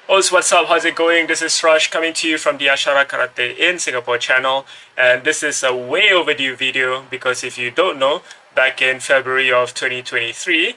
Oh, so what's up? How's it going? This is Rush coming to you from the Ashihara Karate in Singapore channel. And this is a way overdue video because if you don't know, back in February of 2023,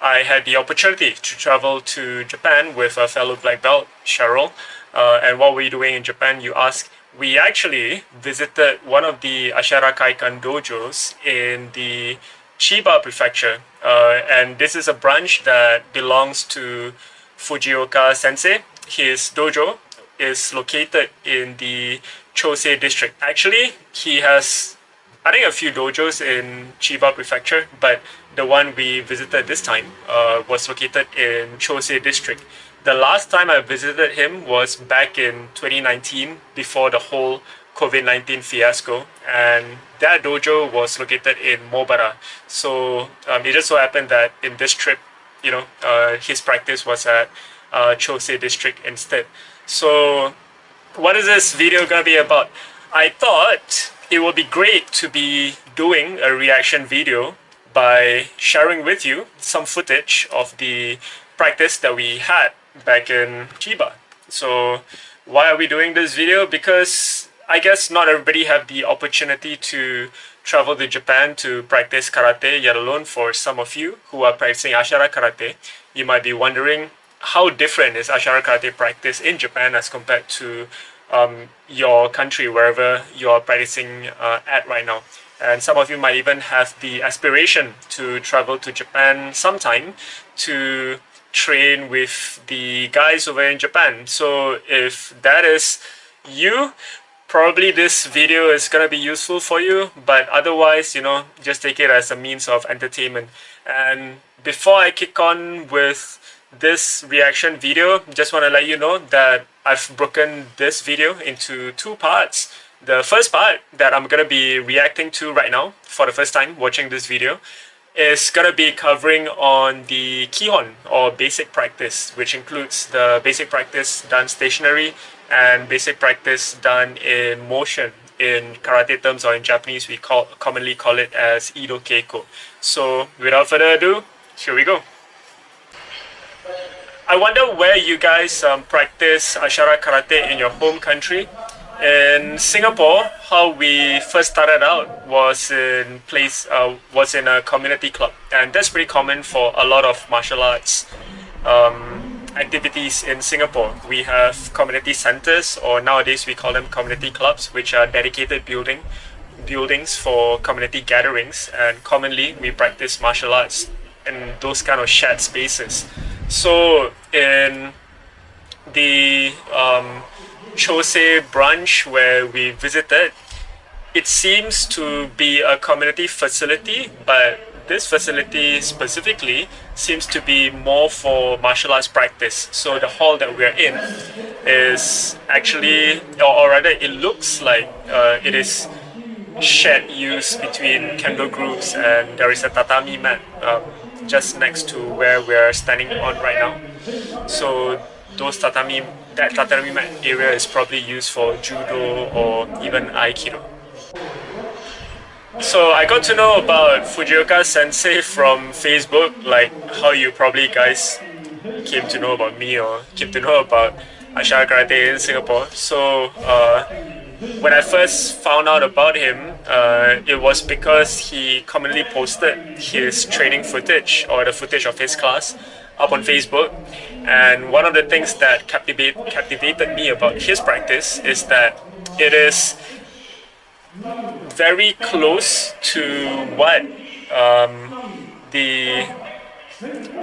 I had the opportunity to travel to Japan with a fellow black belt, Cheryl. And what were you doing in Japan, you ask? We actually visited one of the Ashihara Kaikan dojos in the Chiba prefecture. And this is a branch that belongs to Fujioka-sensei. His dojo is located in the Chosei district. Actually, he has, I think, a few dojos in Chiba prefecture, but the one we visited this time was located in Chosei district. The last time I visited him was back in 2019, before the whole COVID-19 fiasco, and that dojo was located in Mobara. So it just so happened that in this trip, his practice was at Chosei district instead. So what is this video gonna be about? I thought it would be great to be doing a reaction video by sharing with you some footage of the practice that we had back in Chiba. So why are we doing this video? Because I guess not everybody have the opportunity to travel to Japan to practice karate, yet alone for some of you who are practicing Ashihara karate. You might be wondering, how different is Ashihara karate practice in Japan as compared to your country, wherever you're practicing at right now. And some of you might even have the aspiration to travel to Japan sometime to train with the guys over in Japan. So if that is you, probably this video is gonna be useful for you, but otherwise, just take it as a means of entertainment. And before I kick on with this reaction video, just want to let you know that I've broken this video into two parts. The first part that I'm gonna be reacting to right now for the first time watching this video is gonna be covering on the Kihon, or basic practice, which includes the basic practice done stationary and basic practice done in motion. In karate terms, or in Japanese, we commonly call it as Ido Keiko. So without further ado, here we go. I wonder where you guys practice Ashihara karate in your home country. In Singapore, how we first started out was in a community club, and that's pretty common for a lot of martial arts activities in Singapore. We have community centers, or nowadays we call them community clubs, which are dedicated buildings for community gatherings, and commonly we practice martial arts in those kind of shared spaces. So in the Chosei branch where we visited, it seems to be a community facility, but this facility specifically seems to be more for martial arts practice. So the hall that we're in is actually, or rather it looks like it is shared use between kendo groups, and there is a tatami mat just next to where we're standing on right now. So that tatami mat area is probably used for judo or even aikido. So I got to know about Fujioka-sensei from Facebook, like how you probably guys came to know about me or came to know about Ashihara karate in Singapore. So when I first found out about him, it was because he commonly posted his training footage, or the footage of his class, up on Facebook. And one of the things that captivated me about his practice is that it is very close to what the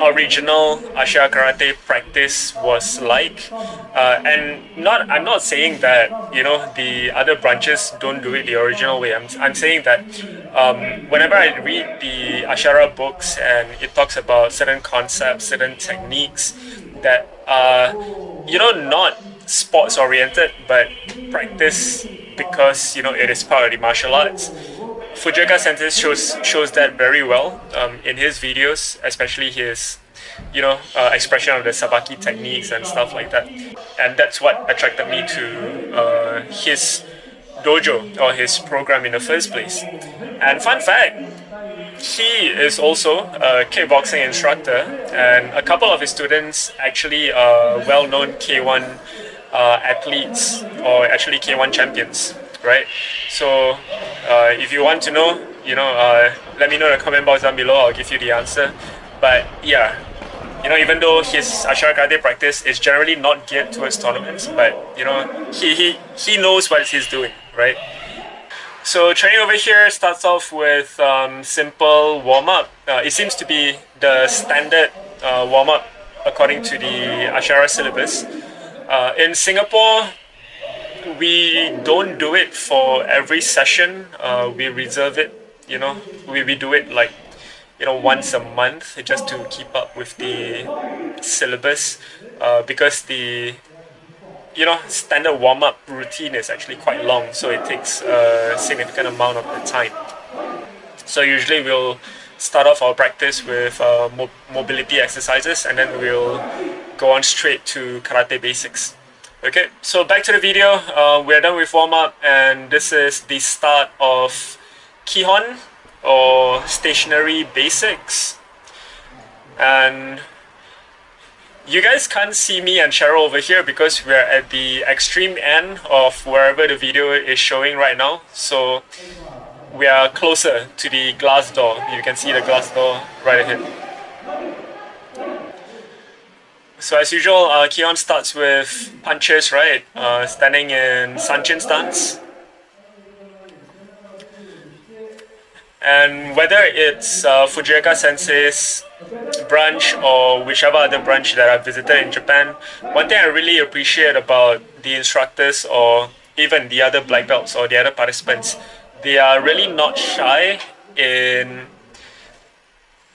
original Ashihara karate practice was like, and I'm not saying that the other branches don't do it the original way. I'm saying that whenever I read the Ashihara books and it talks about certain concepts, certain techniques that are not sports oriented but practice because it is part of the martial arts, Fujioka-sensei shows that very well in his videos, especially his expression of the sabaki techniques and stuff like that. And that's what attracted me to his dojo, or his program, in the first place. And fun fact, he is also a kickboxing instructor, and a couple of his students actually are well-known K1 athletes, or actually K1 champions, right? So if you want to know, let me know in the comment box down below. I'll give you the answer. But yeah, even though his Ashihara karate practice is generally not geared towards tournaments, but he knows what he's doing, right? So training over here starts off with simple warm-up. It seems to be the standard warm-up according to the Ashihara syllabus. In Singapore, we don't do it for every session. We reserve it, we do it like, once a month just to keep up with the syllabus, because the standard warm-up routine is actually quite long, so it takes a significant amount of the time. So usually we'll start off our practice with mobility exercises, and then we'll go on straight to karate basics. Okay, so back to the video. We're done with warm-up, and this is the start of Kihon, or stationary basics. And you guys can't see me and Cheryl over here because we're at the extreme end of wherever the video is showing right now. So we are closer to the glass door. You can see the glass door right ahead. So as usual, Kihon starts with punches, right? Standing in Sanchin stance. And whether it's Fujioka-sensei's branch or whichever other branch that I've visited in Japan, one thing I really appreciate about the instructors, or even the other black belts or the other participants, they are really not shy in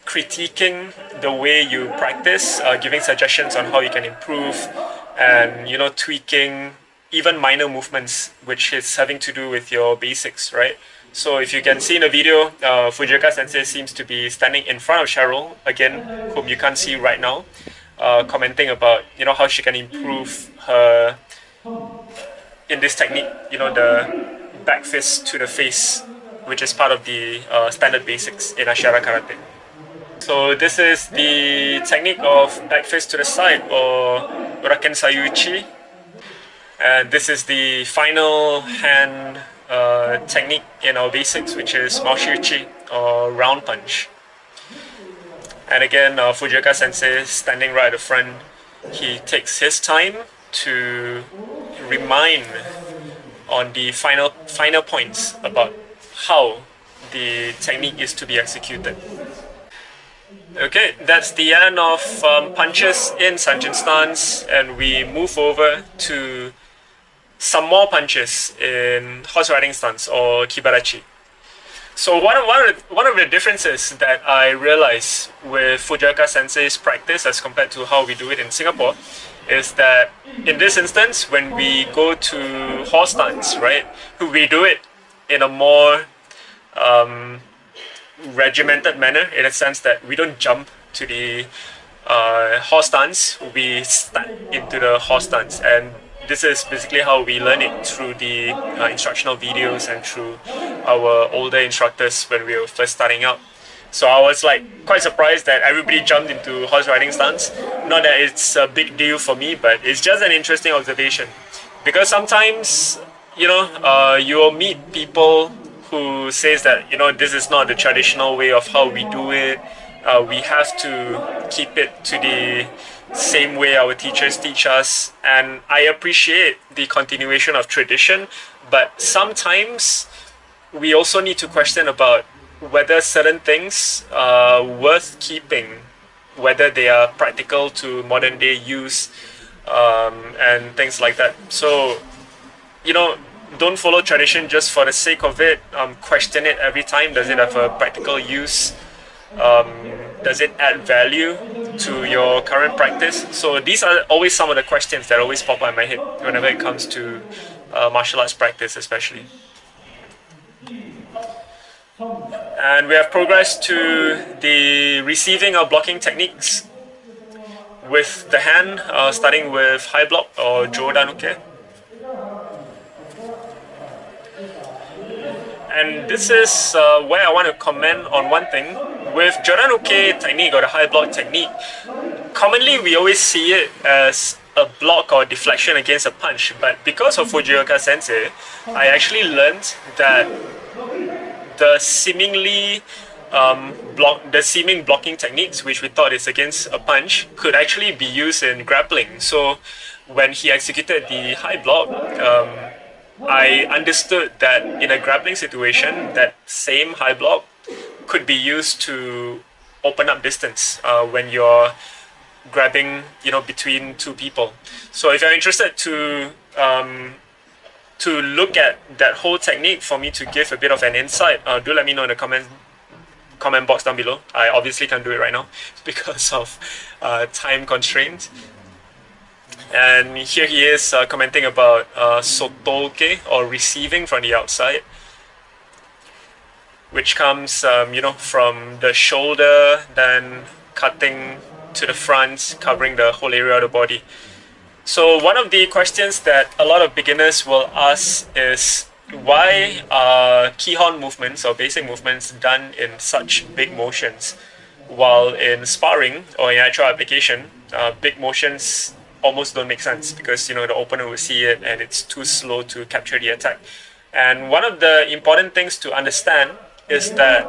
critiquing the way you practice, giving suggestions on how you can improve, and tweaking even minor movements which is having to do with your basics, right? So if you can see in the video, Fujioka-sensei seems to be standing in front of Cheryl, again, whom you can't see right now, commenting about how she can improve her in this technique, the back fist to the face, which is part of the standard basics in Ashihara karate. So this is the technique of back fist to the side, or Raken Sayuichi, and this is the final hand technique in our basics, which is Maoshiuchi, or round punch. And again, Fujioka-sensei standing right at the front. He takes his time to remind on the final points about how the technique is to be executed. Okay, that's the end of punches in Sanchin stance, and we move over to some more punches in horse riding stance, or kibarachi. So one of the differences that I realize with Fujioka-sensei's practice as compared to how we do it in Singapore is that in this instance, when we go to horse stance, right, we do it in a more regimented manner, in a sense that we don't jump to the horse stance, we start into the horse stance. And this is basically how we learn it, through the instructional videos and through our older instructors when we were first starting out. So I was like quite surprised that everybody jumped into horse riding stance. Not that it's a big deal for me, but it's just an interesting observation. Because sometimes, you will meet people who says that, this is not the traditional way of how we do it. We have to keep it to the same way our teachers teach us, and I appreciate the continuation of tradition, but sometimes we also need to question about whether certain things are worth keeping, whether they are practical to modern day use, and things like that. So, don't follow tradition just for the sake of it. Question it every time. Does it have a practical use? Does it add value to your current practice? So these are always some of the questions that always pop up in my head whenever it comes to martial arts practice, especially. And we have progressed to the receiving or blocking techniques with the hand, starting with high block or Jodanuke. And this is where I want to comment on one thing. With Joranuke technique or the high block technique, commonly we always see it as a block or deflection against a punch, but because of Fujioka-sensei, I actually learned that the seeming blocking techniques, which we thought is against a punch, could actually be used in grappling. So when he executed the high block, I understood that in a grappling situation, that same high block could be used to open up distance when you're grabbing, between two people. So if you're interested to look at that whole technique for me to give a bit of an insight, do let me know in the comment box down below. I obviously can't do it right now because of time constraints. And here he is commenting about sotoke, or receiving from the outside, which comes from the shoulder, then cutting to the front, covering the whole area of the body. So one of the questions that a lot of beginners will ask is, why are kihon movements or basic movements done in such big motions, while in sparring or in actual application, big motions almost don't make sense because the opponent will see it and it's too slow to capture the attack. And one of the important things to understand is that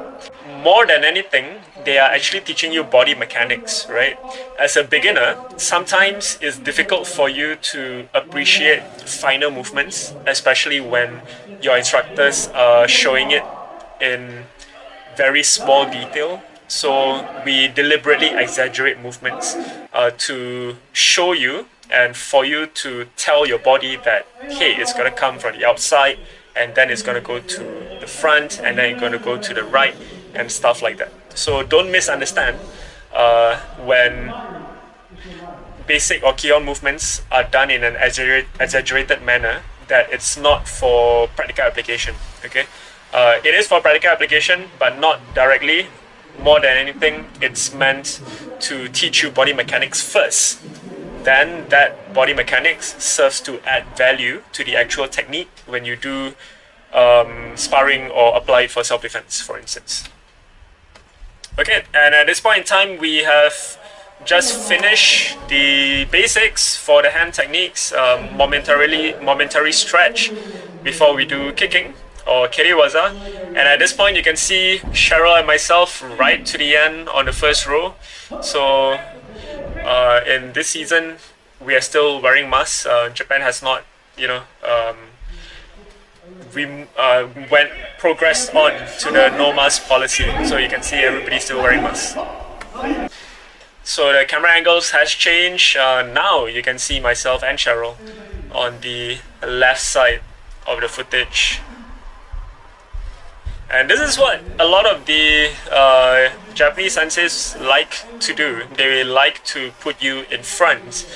more than anything, they are actually teaching you body mechanics, right? As a beginner, sometimes it's difficult for you to appreciate finer movements, especially when your instructors are showing it in very small detail. So we deliberately exaggerate movements to show you and for you to tell your body that, hey, it's going to come from the outside, and then it's going to go to the front, and then it's going to go to the right, and stuff like that. So don't misunderstand when basic or kihon movements are done in an exaggerated manner, that it's not for practical application, okay? It is for practical application, but not directly. More than anything, it's meant to teach you body mechanics first. Then that body mechanics serves to add value to the actual technique when you do sparring or apply it for self-defense, for instance. Okay, and at this point in time, we have just finished the basics for the hand techniques, momentary stretch before we do kicking or kiriwaza. And at this point, you can see Cheryl and myself right to the end on the first row. So in this season, we are still wearing masks. Japan has not, progressed on to the no mask policy. So you can see everybody's still wearing masks. So the camera angles has changed. Now you can see myself and Cheryl on the left side of the footage. And this is what a lot of the Japanese senseis like to do. They like to put you in front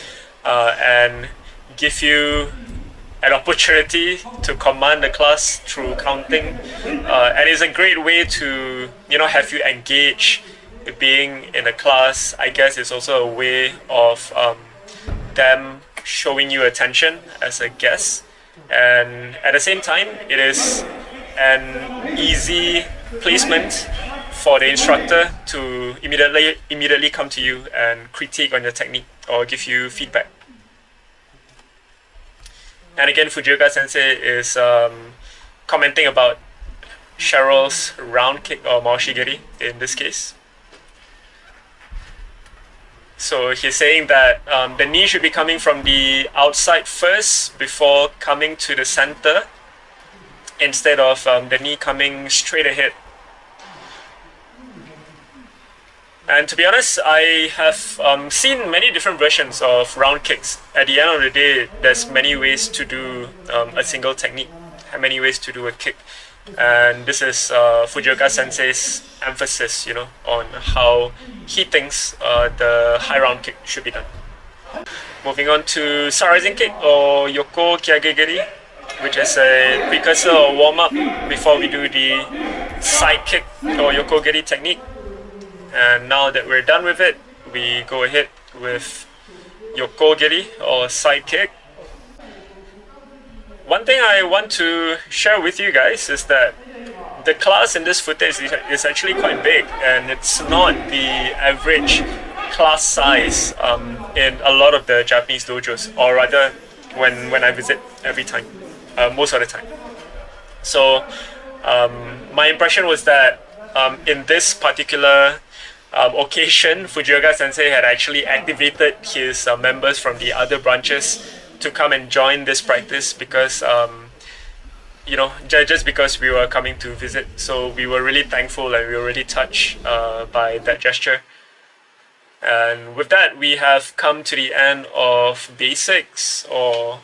and give you an opportunity to command the class through counting. And it's a great way to, have you engage being in a class. I guess it's also a way of them showing you attention as a guest. And at the same time, it is an easy placement for the instructor to immediately come to you and critique on your technique or give you feedback. And again, Fujioka-sensei is commenting about Cheryl's round kick or maoshigiri in this case. So he's saying that the knee should be coming from the outside first before coming to the center, instead of the knee coming straight ahead. And to be honest, I have seen many different versions of round kicks. At the end of the day, there's many ways to do a single technique, many ways to do a kick. And this is Fujioka-sensei's emphasis, on how he thinks the high round kick should be done. Moving on to side rising kick or yoko kiagegeri, which is a precursor or warm-up before we do the side kick or yokogeri technique. And now that we're done with it, we go ahead with yokogeri or side kick. One thing I want to share with you guys is that the class in this footage is actually quite big, and it's not the average class size in a lot of the Japanese dojos, or rather when I visit every time, most of the time. So my impression was that in this particular occasion, Fujioka-sensei had actually activated his members from the other branches to come and join this practice because just because we were coming to visit. So we were really thankful and we were really touched by that gesture. And with that, we have come to the end of basics or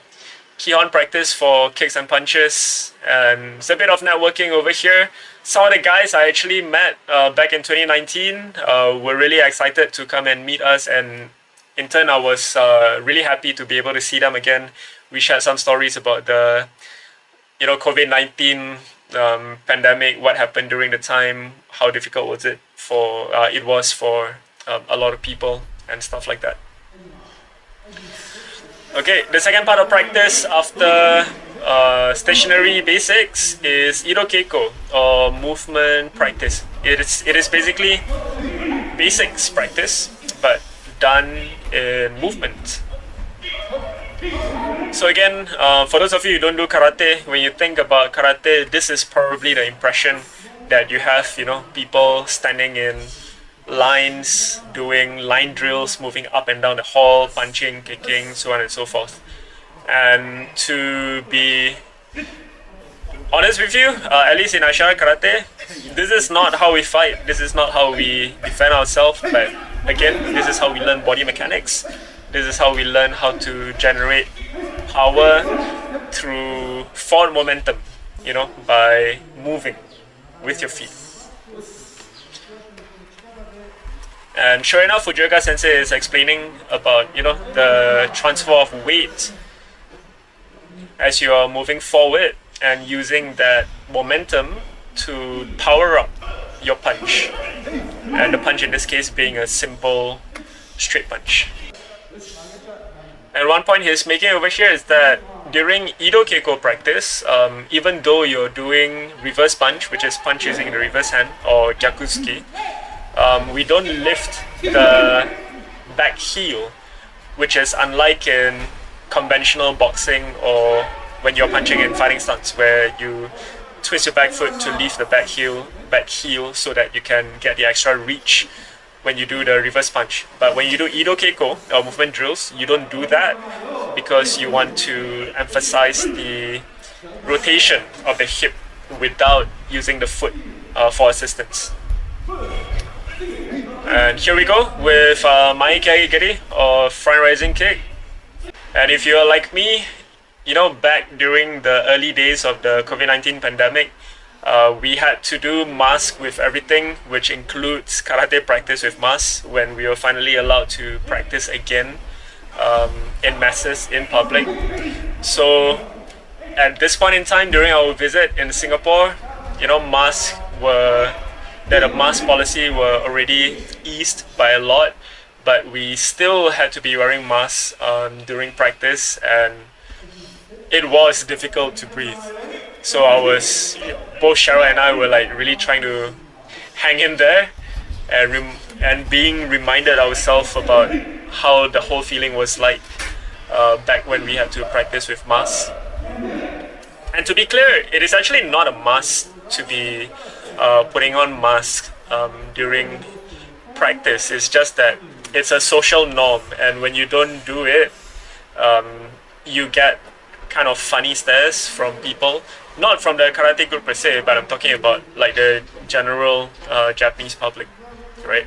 Kihon practice for kicks and punches, and it's a bit of networking over here. Some of the guys I actually met back in 2019 were really excited to come and meet us, and in turn I was really happy to be able to see them again. We shared some stories about the COVID-19 pandemic, what happened during the time, how difficult was it for a lot of people and stuff like that. Okay, the second part of practice after stationary basics is Ido Keiko, or movement practice. It is basically basics practice, but done in movement. So again, for those of you who don't do karate, when you think about karate, this is probably the impression that you have, people standing in lines, doing line drills, moving up and down the hall, punching, kicking, so on and so forth. And to be honest with you, at least in Ashihara Karate, this is not how we fight, this is not how we defend ourselves, but again, this is how we learn body mechanics. This is how we learn how to generate power through forward momentum, by moving with your feet. And sure enough, Fujioka-sensei is explaining about, the transfer of weight as you are moving forward and using that momentum to power up your punch. And the punch in this case being a simple straight punch. And one point he's making over here is that during Ido Keiko practice, even though you're doing reverse punch, which is punch using the reverse hand, or gyakusuki, we don't lift the back heel, which is unlike in conventional boxing or when you're punching in fighting stance, where you twist your back foot to lift the back heel so that you can get the extra reach when you do the reverse punch. But when you do Ido Keiko or movement drills, you don't do that because you want to emphasize the rotation of the hip without using the foot for assistance. And here we go with Mai Kagegeri, or front rising kick. And if you're like me, back during the early days of the COVID-19 pandemic, we had to do mask with everything, which includes karate practice with mask when we were finally allowed to practice again in masses in public. So at this point in time during our visit in Singapore, the mask policy were already eased by a lot, but we still had to be wearing masks during practice, and it was difficult to breathe. So both Cheryl and I were really trying to hang in there and being reminded ourselves about how the whole feeling was like back when we had to practice with masks. And to be clear, it is actually not a must to be putting on masks during practice. It's just that it's a social norm, and when you don't do it, you get kind of funny stares from people. Not from the karate group per se, but I'm talking about the general Japanese public, right?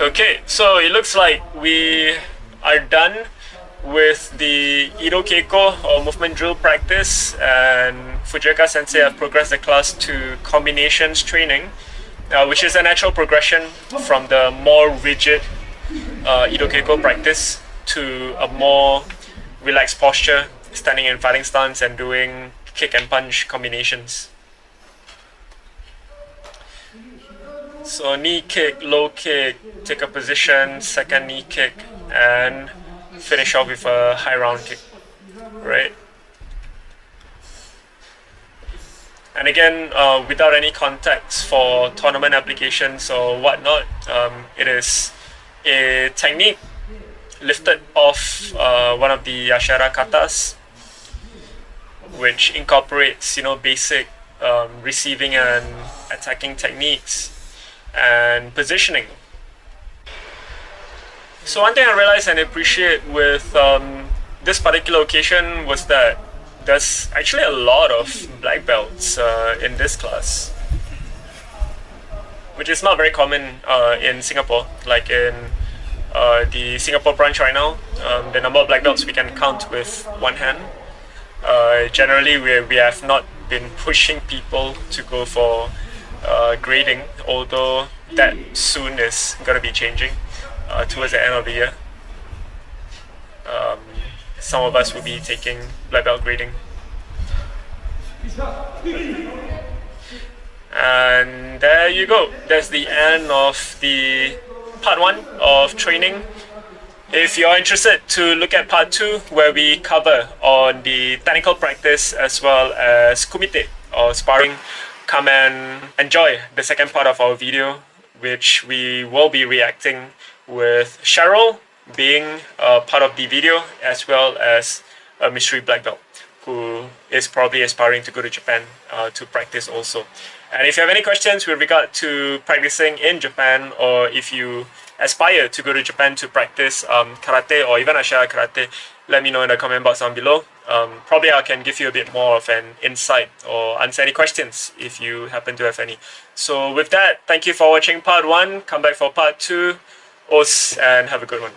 Okay, so it looks like we are done with the Ido Keiko or movement drill practice, and Fujioka-sensei have progressed the class to combinations training, which is a natural progression from the more rigid Ido Keiko practice to a more relaxed posture, standing in fighting stance and doing kick and punch combinations. So knee kick, low kick, take a position, second knee kick, and finish off with a high round kick, right? And again, without any context for tournament applications or whatnot, it is a technique lifted off one of the Ashihara katas, which incorporates, basic receiving and attacking techniques and positioning. So one thing I realized and appreciate with this particular occasion was that there's actually a lot of black belts in this class, which is not very common in Singapore. Like in the Singapore branch right now, the number of black belts we can count with one hand. Generally, we have not been pushing people to go for grading, although that soon is going to be changing towards the end of the year. Some of us will be taking black belt grading. And there you go. That's the end of the part 1 of training. If you're interested to look at part 2, where we cover on the technical practice as well as kumite or sparring, come and enjoy the second part of our video, which we will be reacting with Cheryl being part of the video, as well as a mystery black belt who is probably aspiring to go to Japan to practice also. And if you have any questions with regard to practicing in Japan, or if you aspire to go to Japan to practice karate or even Ashihara karate, let me know in the comment box down below. Probably I can give you a bit more of an insight or answer any questions if you happen to have any. So with that, thank you for watching part 1. Come back for part 2. Os, and have a good one.